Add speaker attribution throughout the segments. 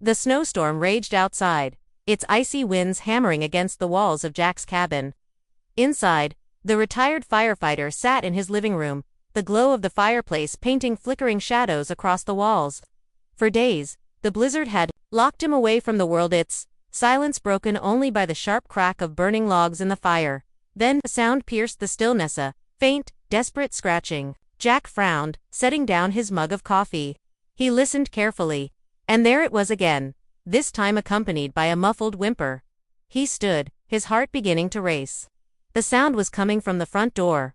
Speaker 1: The snowstorm raged outside, its icy winds hammering against the walls of Jack's cabin. Inside, the retired firefighter sat in his living room, the glow of the fireplace painting flickering shadows across the walls. For days, the blizzard had locked him away from the world, its silence broken only by the sharp crack of burning logs in the fire. Then a sound pierced the stillness, a faint, desperate scratching. Jack frowned, setting down his mug of coffee. He listened carefully, and there it was again, this time accompanied by a muffled whimper. He stood, his heart beginning to race. The sound was coming from the front door.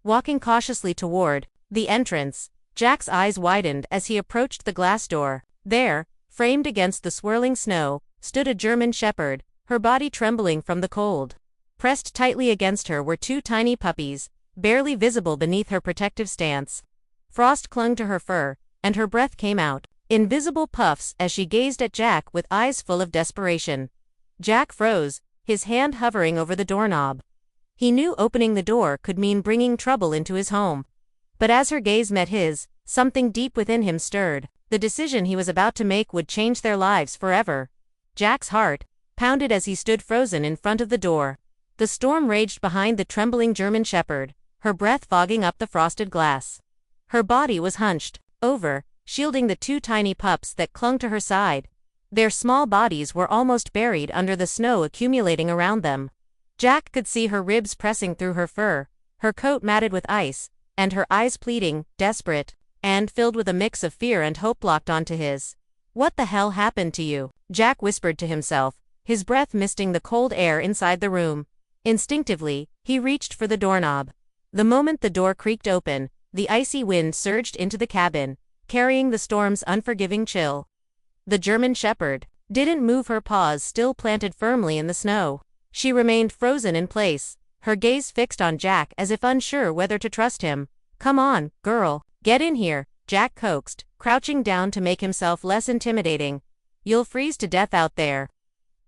Speaker 1: Walking cautiously toward the entrance, Jack's eyes widened as he approached the glass door. There, framed against the swirling snow, stood a German shepherd, her body trembling from the cold. Pressed tightly against her were two tiny puppies, barely visible beneath her protective stance. Frost clung to her fur, and her breath came out in visible puffs as she gazed at Jack with eyes full of desperation. Jack froze, his hand hovering over the doorknob. He knew opening the door could mean bringing trouble into his home. But as her gaze met his, something deep within him stirred. The decision he was about to make would change their lives forever. Jack's heart pounded as he stood frozen in front of the door. The storm raged behind the trembling German shepherd, her breath fogging up the frosted glass. Her body was hunched over, shielding the two tiny pups that clung to her side. Their small bodies were almost buried under the snow accumulating around them. Jack could see her ribs pressing through her fur, her coat matted with ice, and her eyes pleading, desperate, and filled with a mix of fear and hope locked onto his. "What the hell happened to you?" Jack whispered to himself, his breath misting the cold air inside the room. Instinctively, he reached for the doorknob. The moment the door creaked open, the icy wind surged into the cabin, carrying the storm's unforgiving chill. The German shepherd didn't move, her paws still planted firmly in the snow. She remained frozen in place, her gaze fixed on Jack as if unsure whether to trust him. "Come on, girl, get in here," Jack coaxed, crouching down to make himself less intimidating. "You'll freeze to death out there."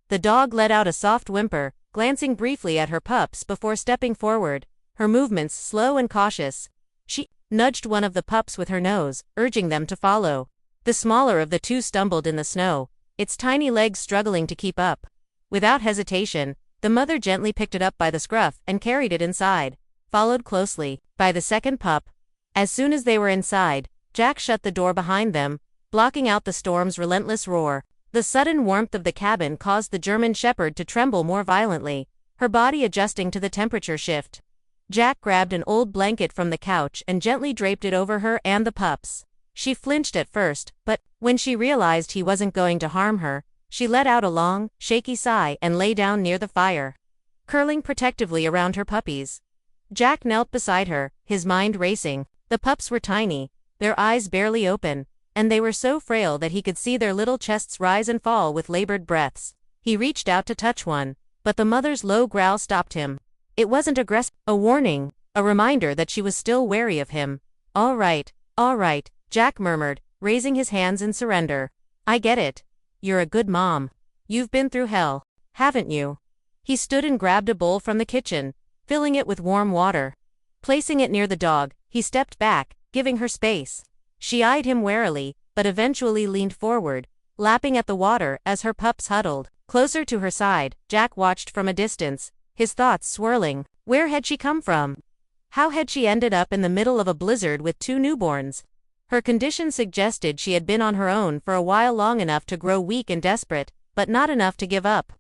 Speaker 1: The dog let out a soft whimper, glancing briefly at her pups before stepping forward, her movements slow and cautious. She nudged one of the pups with her nose, urging them to follow. The smaller of the two stumbled in the snow, its tiny legs struggling to keep up. Without hesitation, the mother gently picked it up by the scruff and carried it inside, followed closely by the second pup. As soon as they were inside, Jack shut the door behind them, blocking out the storm's relentless roar. The sudden warmth of the cabin caused the German shepherd to tremble more violently, her body adjusting to the temperature shift. Jack grabbed an old blanket from the couch and gently draped it over her and the pups. She flinched at first, but when she realized he wasn't going to harm her, she let out a long, shaky sigh and lay down near the fire, curling protectively around her puppies. Jack knelt beside her, his mind racing. The pups were tiny, their eyes barely open, and they were so frail that he could see their little chests rise and fall with labored breaths. He reached out to touch one, but the mother's low growl stopped him. It wasn't aggressive, a warning, a reminder that she was still wary of him. All right, Jack murmured, raising his hands in surrender. "I get it. You're a good mom. You've been through hell, haven't you?" He stood and grabbed a bowl from the kitchen, filling it with warm water. Placing it near the dog, he stepped back, giving her space. She eyed him warily, but eventually leaned forward, lapping at the water as her pups huddled closer to her side. Jack watched from a distance, his thoughts swirling. Where had she come from? How had she ended up in the middle of a blizzard with two newborns? Her condition suggested she had been on her own for a while, long enough to grow weak and desperate, but not enough to give up.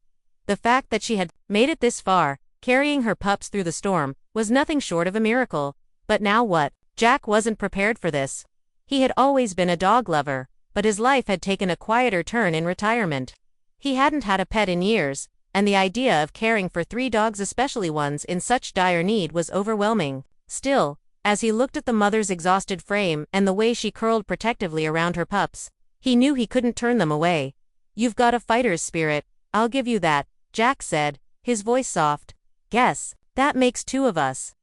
Speaker 1: The fact that she had made it this far, carrying her pups through the storm, was nothing short of a miracle. But now what? Jack wasn't prepared for this. He had always been a dog lover, but his life had taken a quieter turn in retirement. He hadn't had a pet in years, and the idea of caring for 3 dogs, especially ones in such dire need, was overwhelming. Still, as he looked at the mother's exhausted frame and the way she curled protectively around her pups, he knew he couldn't turn them away. "You've got a fighter's spirit, I'll give you that," Jack said, his voice soft. "Guess, that makes 2 of us."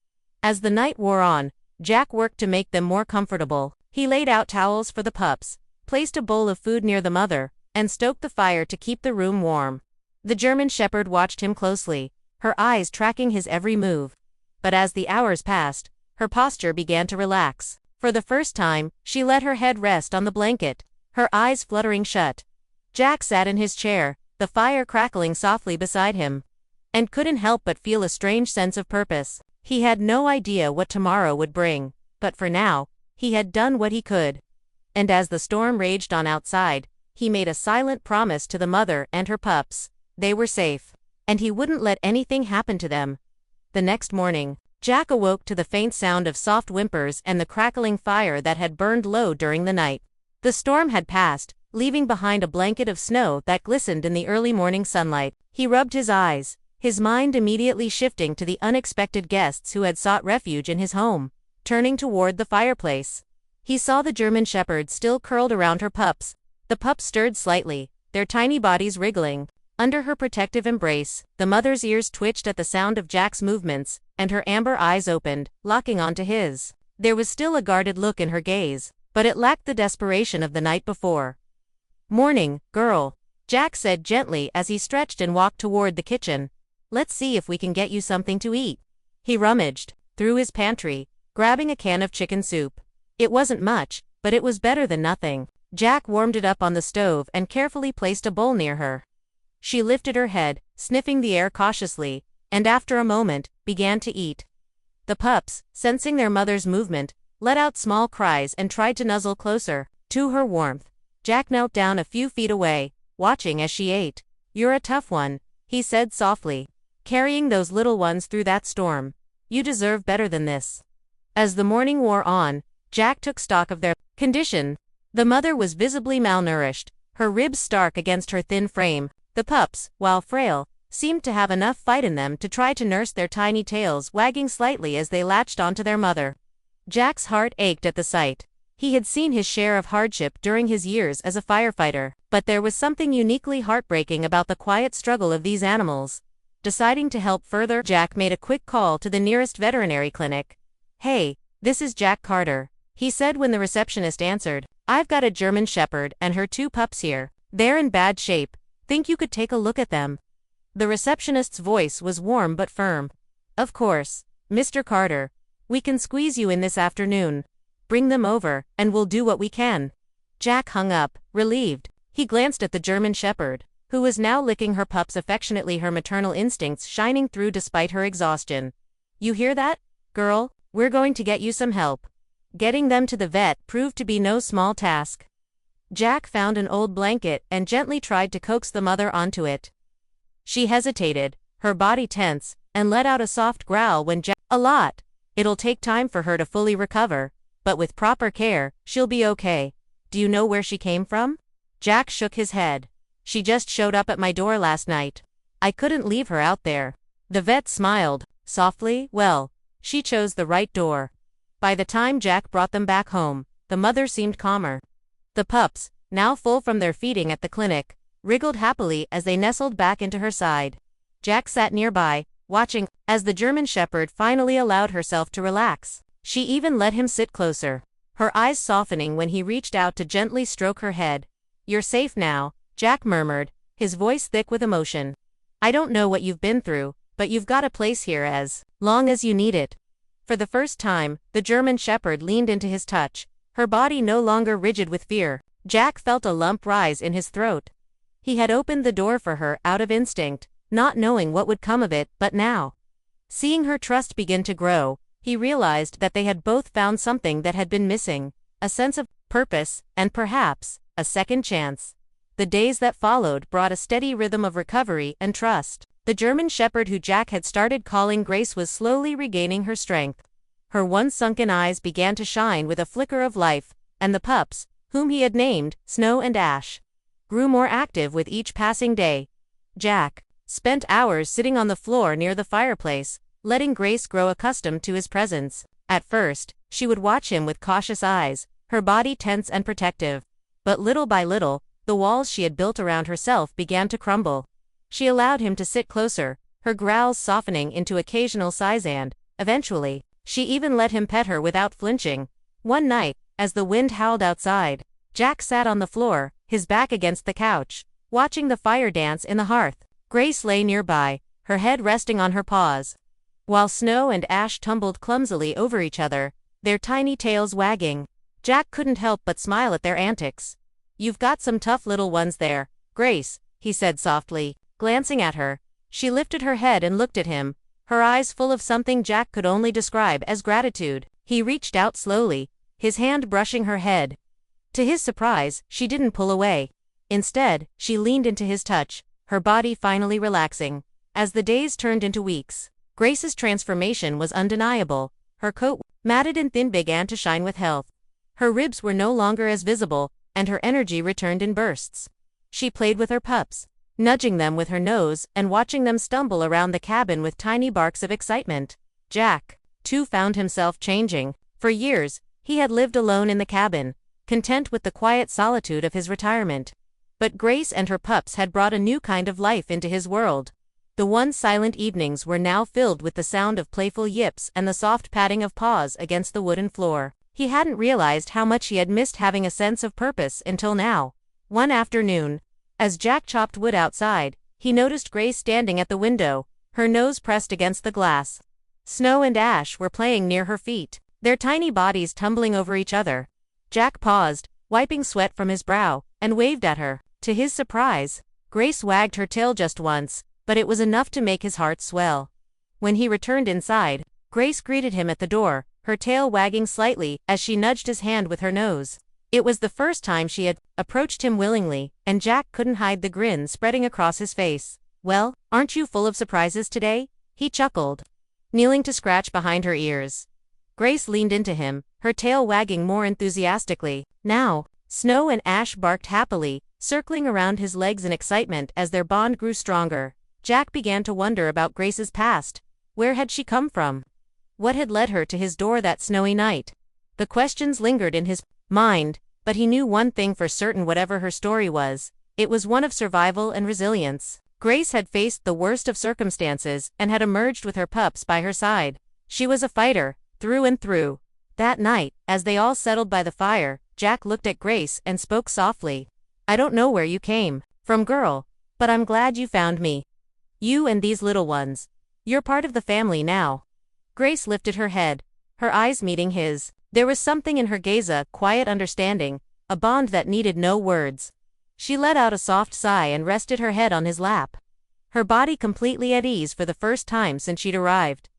Speaker 1: As the night wore on, Jack worked to make them more comfortable. He laid out towels for the pups, placed a bowl of food near the mother, and stoked the fire to keep the room warm. The German shepherd watched him closely, her eyes tracking his every move. But as the hours passed, her posture began to relax. For the first time, she let her head rest on the blanket, her eyes fluttering shut. Jack sat in his chair, the fire crackling softly beside him, and couldn't help but feel a strange sense of purpose. He had no idea what tomorrow would bring, but for now, he had done what he could. And as the storm raged on outside, he made a silent promise to the mother and her pups. They were safe, and he wouldn't let anything happen to them. The next morning, Jack awoke to the faint sound of soft whimpers and the crackling fire that had burned low during the night. The storm had passed, leaving behind a blanket of snow that glistened in the early morning sunlight. He rubbed his eyes, his mind immediately shifting to the unexpected guests who had sought refuge in his home. Turning toward the fireplace, he saw the German Shepherd still curled around her pups. The pups stirred slightly, their tiny bodies wriggling under her protective embrace. The mother's ears twitched at the sound of Jack's movements, and her amber eyes opened, locking onto his. There was still a guarded look in her gaze, but it lacked the desperation of the night before. "Morning, girl," Jack said gently as he stretched and walked toward the kitchen. "Let's see if we can get you something to eat." He rummaged through his pantry, grabbing a can of chicken soup. It wasn't much, but it was better than nothing. Jack warmed it up on the stove and carefully placed a bowl near her. She lifted her head, sniffing the air cautiously, and after a moment, began to eat. The pups, sensing their mother's movement, let out small cries and tried to nuzzle closer to her warmth. Jack knelt down a few feet away, watching as she ate. "You're a tough one," he said softly. "Carrying those little ones through that storm. You deserve better than this." As the morning wore on, Jack took stock of their condition. The mother was visibly malnourished, her ribs stark against her thin frame. The pups, while frail, seemed to have enough fight in them to try to nurse their tiny tails wagging slightly as they latched onto their mother. Jack's heart ached at the sight. He had seen his share of hardship during his years as a firefighter, but there was something uniquely heartbreaking about the quiet struggle of these animals. Deciding to help further, Jack made a quick call to the nearest veterinary clinic. "Hey, this is Jack Carter," he said when the receptionist answered. "I've got a German Shepherd and her 2 pups here. They're in bad shape. Think you could take a look at them?" The receptionist's voice was warm but firm. "Of course, Mr. Carter. We can squeeze you in this afternoon. Bring them over, and we'll do what we can." Jack hung up, relieved. He glanced at the German Shepherd, who was now licking her pups affectionately, her maternal instincts shining through despite her exhaustion. "You hear that, girl? We're going to get you some help." Getting them to the vet proved to be no small task. Jack found an old blanket and gently tried to coax the mother onto it. She hesitated, her body tense, and let out a soft growl when Jack, "A lot. It'll take time for her to fully recover, but with proper care, she'll be okay. Do you know where she came from?" Jack shook his head. "She just showed up at my door last night. I couldn't leave her out there." The vet smiled softly. "Well, she chose the right door." By the time Jack brought them back home, the mother seemed calmer. The pups, now full from their feeding at the clinic, wriggled happily as they nestled back into her side. Jack sat nearby, watching as the German Shepherd finally allowed herself to relax. She even let him sit closer, her eyes softening when he reached out to gently stroke her head. "You're safe now," Jack murmured, his voice thick with emotion. "I don't know what you've been through, but you've got a place here as long as you need it." For the first time, the German Shepherd leaned into his touch, her body no longer rigid with fear. Jack felt a lump rise in his throat. He had opened the door for her out of instinct, not knowing what would come of it, but now, seeing her trust begin to grow, he realized that they had both found something that had been missing, a sense of purpose, and perhaps, a second chance. The days that followed brought a steady rhythm of recovery and trust. The German Shepherd who Jack had started calling Grace was slowly regaining her strength. Her once sunken eyes began to shine with a flicker of life, and the pups, whom he had named Snow and Ash, grew more active with each passing day. Jack spent hours sitting on the floor near the fireplace, letting Grace grow accustomed to his presence. At first, she would watch him with cautious eyes, her body tense and protective. But little by little, the walls she had built around herself began to crumble. She allowed him to sit closer, her growls softening into occasional sighs, and, eventually, she even let him pet her without flinching. One night, as the wind howled outside, Jack sat on the floor, his back against the couch, watching the fire dance in the hearth. Grace lay nearby, her head resting on her paws, while Snow and Ash tumbled clumsily over each other, their tiny tails wagging. Jack couldn't help but smile at their antics. "You've got some tough little ones there," "Grace," he said softly, glancing at her. She lifted her head and looked at him, her eyes full of something Jack could only describe as gratitude. He reached out slowly, his hand brushing her head. To his surprise, she didn't pull away. Instead, she leaned into his touch, her body finally relaxing. As the days turned into weeks, Grace's transformation was undeniable. Her coat, matted and thin, began to shine with health. Her ribs were no longer as visible, and her energy returned in bursts. She played with her pups, nudging them with her nose and watching them stumble around the cabin with tiny barks of excitement. Jack, too, found himself changing. For years, he had lived alone in the cabin, content with the quiet solitude of his retirement. But Grace and her pups had brought a new kind of life into his world. The once silent evenings were now filled with the sound of playful yips and the soft patting of paws against the wooden floor. He hadn't realized how much he had missed having a sense of purpose until now. One afternoon, as Jack chopped wood outside, he noticed Grace standing at the window, her nose pressed against the glass. Snow and Ash were playing near her feet, their tiny bodies tumbling over each other. Jack paused, wiping sweat from his brow, and waved at her. To his surprise, Grace wagged her tail just once, but it was enough to make his heart swell. When he returned inside, Grace greeted him at the door, her tail wagging slightly as she nudged his hand with her nose. It was the first time she had approached him willingly, and Jack couldn't hide the grin spreading across his face. "Well, aren't you full of surprises today?" he chuckled, kneeling to scratch behind her ears. Grace leaned into him, her tail wagging more enthusiastically. Now, Snow and Ash barked happily, circling around his legs in excitement as their bond grew stronger. Jack began to wonder about Grace's past. Where had she come from? What had led her to his door that snowy night? The questions lingered in his mind, but he knew one thing for certain: whatever her story was, it was one of survival and resilience. Grace had faced the worst of circumstances and had emerged with her pups by her side. She was a fighter, through and through. That night, as they all settled by the fire, Jack looked at Grace and spoke softly. "I don't know where you came from, girl, but I'm glad you found me. You and these little ones. You're part of the family now." Grace lifted her head, her eyes meeting his. There was something in her gaze, a quiet understanding, a bond that needed no words. She let out a soft sigh and rested her head on his lap, her body completely at ease for the first time since she'd arrived.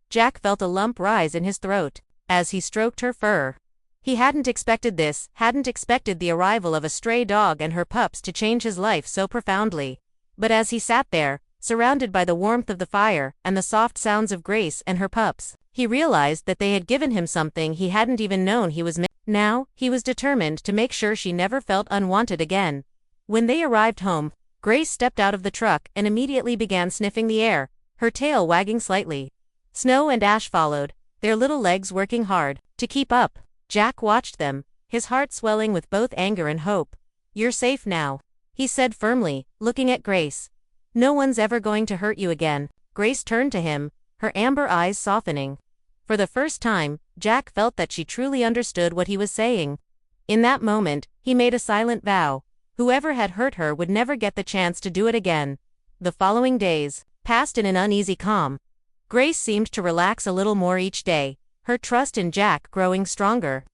Speaker 1: Jack felt a lump rise in his throat as he stroked her fur. He hadn't expected this, hadn't expected the arrival of a stray dog and her pups to change his life so profoundly. But as he sat there, surrounded by the warmth of the fire and the soft sounds of Grace and her pups, he realized that they had given him something he hadn't even known he was missing. Now, he was determined to make sure she never felt unwanted again. When they arrived home, Grace stepped out of the truck and immediately began sniffing the air, her tail wagging slightly. Snow and Ash followed, their little legs working hard to keep up. Jack watched them, his heart swelling with both anger and hope. "You're safe now," he said firmly, looking at Grace. "No one's ever going to hurt you again." Grace turned to him, her amber eyes softening. For the first time, Jack felt that she truly understood what he was saying. In that moment, he made a silent vow. Whoever had hurt her would never get the chance to do it again. The following days passed in an uneasy calm. Grace seemed to relax a little more each day, her trust in Jack growing stronger.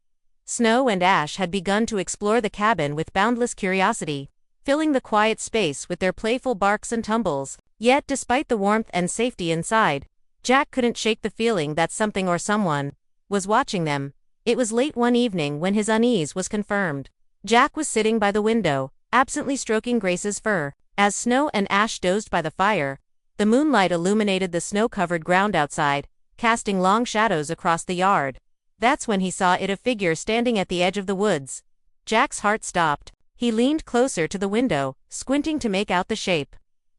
Speaker 1: Snow and Ash had begun to explore the cabin with boundless curiosity, filling the quiet space with their playful barks and tumbles. Yet despite the warmth and safety inside, Jack couldn't shake the feeling that something or someone was watching them. It was late one evening when his unease was confirmed. Jack was sitting by the window, absently stroking Grace's fur. As Snow and Ash dozed by the fire, the moonlight illuminated the snow-covered ground outside, casting long shadows across the yard. That's when he saw a figure standing at the edge of the woods. Jack's heart stopped. He leaned closer to the window, squinting to make out the shape.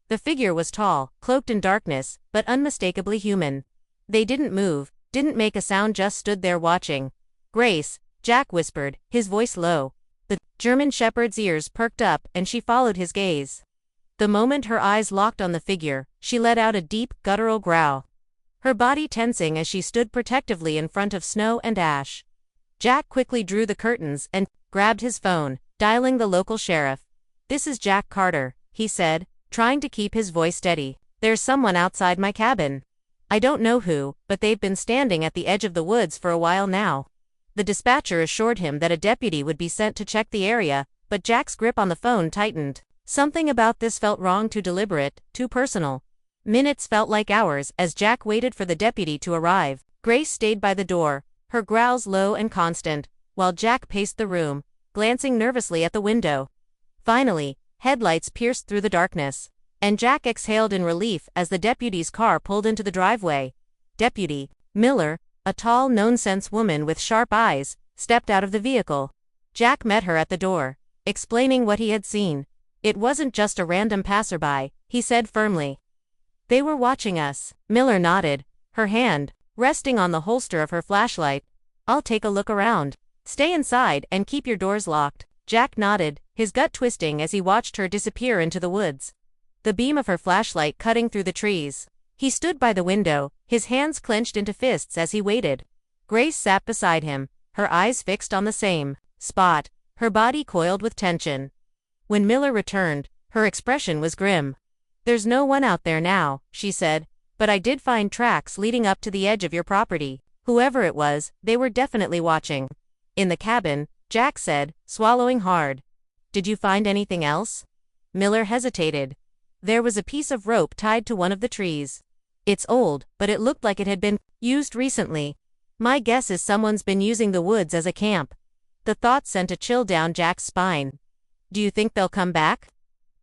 Speaker 1: The figure was tall, cloaked in darkness, but unmistakably human. They didn't move, didn't make a sound, just stood there watching. "Grace," Jack whispered, his voice low. The German shepherd's ears perked up and she followed his gaze. The moment her eyes locked on the figure, she let out a deep, guttural growl, her body tensing as she stood protectively in front of Snow and Ash. Jack quickly drew the curtains and grabbed his phone, dialing the local sheriff. "This is Jack Carter," he said, trying to keep his voice steady. "There's someone outside my cabin. I don't know who, but they've been standing at the edge of the woods for a while now." The dispatcher assured him that a deputy would be sent to check the area, but Jack's grip on the phone tightened. Something about this felt wrong, too deliberate, too personal. Minutes felt like hours as Jack waited for the deputy to arrive. Grace stayed by the door, her growls low and constant, while Jack paced the room, glancing nervously at the window. Finally, headlights pierced through the darkness, and Jack exhaled in relief as the deputy's car pulled into the driveway. Deputy Miller, a tall, no-nonsense woman with sharp eyes, stepped out of the vehicle. Jack met her at the door, explaining what he had seen. "It wasn't just a random passerby," he said firmly. "They were watching us." Miller nodded, her hand resting on the holster of her flashlight. "I'll take a look around. Stay inside and keep your doors locked." Jack nodded, his gut twisting as he watched her disappear into the woods, the beam of her flashlight cutting through the trees. He stood by the window, his hands clenched into fists as he waited. Grace sat beside him, her eyes fixed on the same spot, her body coiled with tension. When Miller returned, her expression was grim. "There's no one out there now," she said, "but I did find tracks leading up to the edge of your property. Whoever it was, they were definitely watching." "In the cabin," Jack said, swallowing hard. "Did you find anything else?" Miller hesitated. "There was a piece of rope tied to one of the trees. It's old, but it looked like it had been used recently. My guess is someone's been using the woods as a camp." The thought sent a chill down Jack's spine. "Do you think they'll come back?"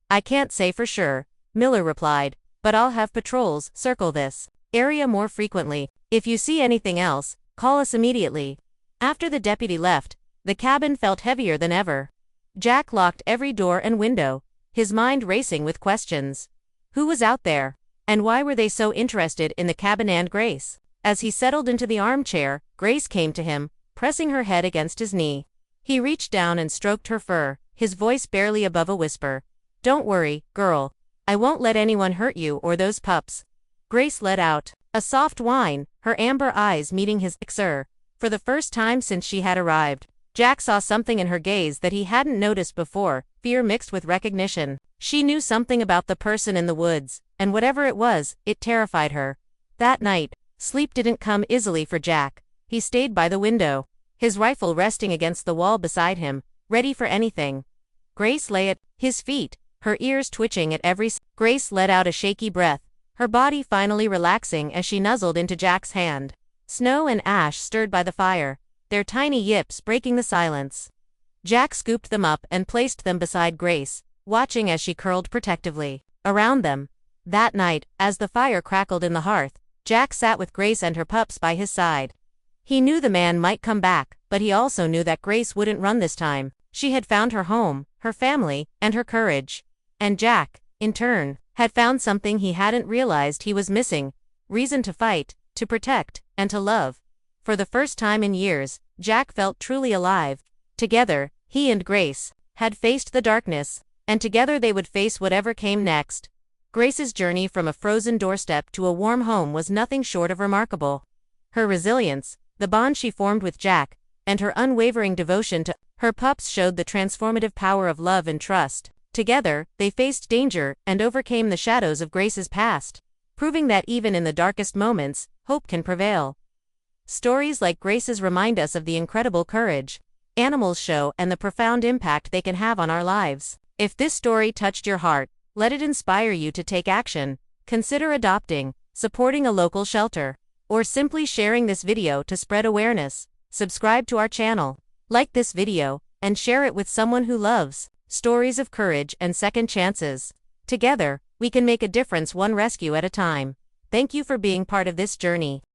Speaker 1: "I can't say for sure," Miller replied, "but I'll have patrols circle this area more frequently. If you see anything else, call us immediately." After the deputy left, the cabin felt heavier than ever. Jack locked every door and window, his mind racing with questions. Who was out there? And why were they so interested in the cabin and Grace? As he settled into the armchair, Grace came to him, pressing her head against his knee. He reached down and stroked her fur, his voice barely above a whisper. "Don't worry, girl. I won't let anyone hurt you or those pups." Grace let out a soft whine, her amber eyes meeting his. "Sir." For the first time since she had arrived, Jack saw something in her gaze that he hadn't noticed before, fear mixed with recognition. She knew something about the person in the woods, and whatever it was, it terrified her. That night, sleep didn't come easily for Jack. He stayed by the window, his rifle resting against the wall beside him, ready for anything. Grace lay at his feet, her ears twitching at every Grace let out a shaky breath, her body finally relaxing as she nuzzled into Jack's hand. Snow and ash stirred by the fire, their tiny yips breaking the silence. Jack scooped them up and placed them beside Grace, watching as she curled protectively around them. That night, as the fire crackled in the hearth, Jack sat with Grace and her pups by his side. He knew the man might come back, but he also knew that Grace wouldn't run this time. She had found her home, her family, and her courage. And Jack, in turn, had found something he hadn't realized he was missing: reason to fight, to protect, and to love. For the first time in years, Jack felt truly alive. Together, he and Grace had faced the darkness, and together they would face whatever came next. Grace's journey from a frozen doorstep to a warm home was nothing short of remarkable. Her resilience, the bond she formed with Jack, and her unwavering devotion to her pups showed the transformative power of love and trust. Together, they faced danger and overcame the shadows of Grace's past, proving that even in the darkest moments, hope can prevail. Stories like Grace's remind us of the incredible courage animals show and the profound impact they can have on our lives. If this story touched your heart, let it inspire you to take action. Consider adopting, supporting a local shelter, or simply sharing this video to spread awareness. Subscribe to our channel, like this video, and share it with someone who loves stories of courage and second chances. Together, we can make a difference one rescue at a time. Thank you for being part of this journey.